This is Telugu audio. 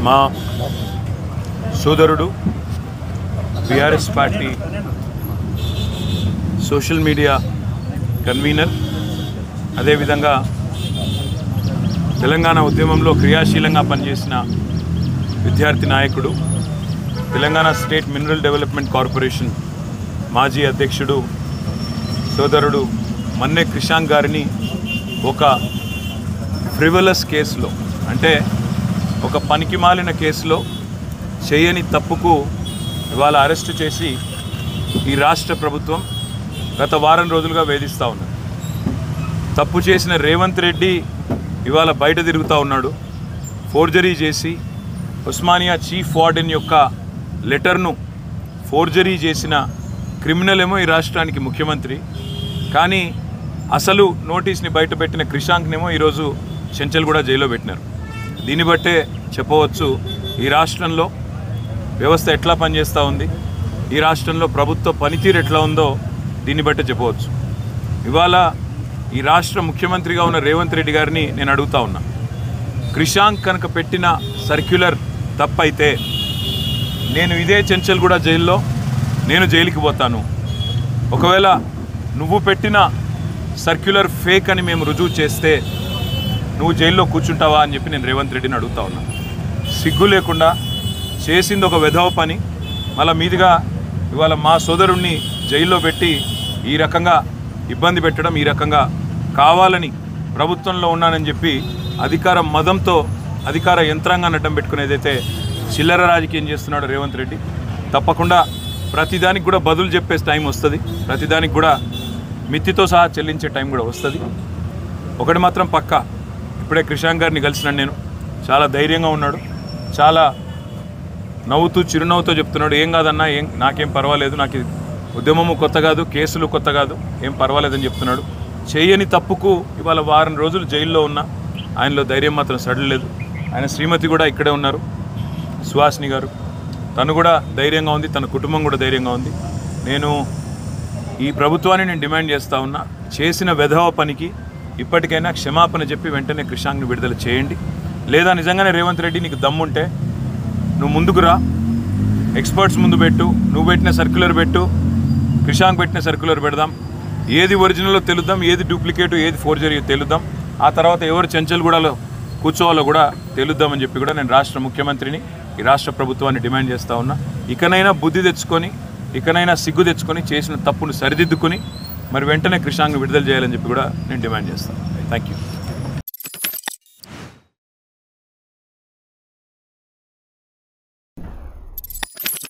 మా సోదరుడు BRS party social media convener, అదేవిధంగా తెలంగాణ ఉద్యమంలో క్రియాశీలంగా పనిచేసిన విద్యార్థి నాయకుడు, Telangana state mineral development corporation మాజీ అధ్యక్షుడు సోదరుడు మన్నే క్రిషాంక్ గారిని ఒక ఫ్రివలస్ కేసులో, అంటే ఒక పనికిమాలిన కేసులో చేయని తప్పుకు ఇవాళ అరెస్టు చేసి ఈ రాష్ట్ర ప్రభుత్వం గత వారం రోజులుగా వేధిస్తూ ఉన్నారు. తప్పు చేసిన రేవంత్ రెడ్డి ఇవాళ బయట తిరుగుతూ ఉన్నాడు. ఫోర్జరీ చేసి ఉస్మానియా చీఫ్ వార్డెన్ యొక్క లెటర్ను ఫోర్జరీ చేసిన క్రిమినల్ ఏమో ఈ రాష్ట్రానికి ముఖ్యమంత్రి, కానీ అసలు నోటీస్ని బయటపెట్టిన క్రిషాంక్నేమో ఈరోజు చెంచల్గూడ జైల్లో పెట్టినారు. దీన్ని బట్టే చెప్పవచ్చు ఈ రాష్ట్రంలో వ్యవస్థ ఎట్లా పనిచేస్తూ ఉంది, ఈ రాష్ట్రంలో ప్రభుత్వ పనితీరు ఎట్లా ఉందో దీన్ని బట్టే చెప్పవచ్చు. ఇవాళ ఈ రాష్ట్ర ముఖ్యమంత్రిగా ఉన్న రేవంత్ రెడ్డి గారిని నేను అడుగుతా ఉన్నా, క్రిషాంక్ కనుక పెట్టిన సర్క్యులర్ తప్పైతే నేను ఇదే చెంచల్గూడ జైల్లో నేను జైలుకి పోతాను. ఒకవేళ నువ్వు పెట్టిన సర్క్యులర్ ఫేక్ అని మేము రుజువు చేస్తే నువ్వు జైల్లో కూర్చుంటావా అని చెప్పి నేను రేవంత్ రెడ్డిని అడుగుతా ఉన్నా. సిగ్గు లేకుండా చేసింది ఒక వెధవ పని, మళ్ళా మీదుగా ఇవాళ మా సోదరుణ్ణి జైల్లో పెట్టి ఈ రకంగా ఇబ్బంది పెట్టడం, ఈ రకంగా కావాలని ప్రభుత్వంలో ఉన్నానని చెప్పి అధికార మదంతో అధికార యంత్రాంగాన్ని అడ్డం పెట్టుకునేదైతే చిల్లర రాజకీయం చేస్తున్నాడు రేవంత్ రెడ్డి. తప్పకుండా ప్రతిదానికి కూడా బదులు చెప్పే టైం వస్తుంది, ప్రతిదానికి కూడా మిత్తితో సహా చెల్లించే టైం కూడా వస్తుంది. ఒకటి మాత్రం పక్కా, ఇప్పుడే క్రిషాంక్ గారిని కలిసినాను నేను, చాలా ధైర్యంగా ఉన్నాడు, చాలా నవ్వుతూ చిరునవ్వుతో చెప్తున్నాడు, ఏం కాదన్నా, నాకేం పర్వాలేదు, నాకు ఉద్యమము కొత్త కాదు, కేసులు కొత్త కాదు, ఏం పర్వాలేదని చెప్తున్నాడు. చేయని తప్పుకు ఇవాళ వారం రోజులు జైల్లో ఉన్న ఆయనలో ధైర్యం మాత్రం సడలేదు. ఆయన శ్రీమతి కూడా ఇక్కడే ఉన్నారు, సుహాసిని గారు, తను కూడా ధైర్యంగా ఉంది, తన కుటుంబం కూడా ధైర్యంగా ఉంది. నేను ఈ ప్రభుత్వాన్ని నేను డిమాండ్ చేస్తూ ఉన్నా, చేసిన వెధవ పనికి ఇప్పటికైనా క్షమాపణ చెప్పి వెంటనే క్రిషాంక్ని విడుదల చేయండి. లేదా నిజంగానే రేవంత్ రెడ్డి నీకు దమ్ముంటే నువ్వు ముందుకు రా, ఎక్స్పర్ట్స్ ముందు పెట్టు, నువ్వు పెట్టిన సర్క్యులర్ పెట్టు, క్రిషాంక్ పెట్టిన సర్క్యులర్ పెడదాం, ఏది ఒరిజినల్లో తెలుద్దాం, ఏది డూప్లికేటు, ఏది ఫోర్జరీ తెలుద్దాం, ఆ తర్వాత ఎవరు చెంచల్గూడలో కూర్చోవాలో కూడా తెలుద్దామని చెప్పి కూడా నేను రాష్ట్ర ముఖ్యమంత్రిని, ఈ రాష్ట్ర ప్రభుత్వాన్ని డిమాండ్ చేస్తూ ఉన్నా. ఇకనైనా బుద్ధి తెచ్చుకొని, ఇకనైనా సిగ్గు తెచ్చుకొని, చేసిన తప్పును సరిదిద్దుకొని మరి వెంటనే క్రిషాంక్ని విడుదల చేయాలని చెప్పి కూడా నేను డిమాండ్ చేస్తాను. Thank you.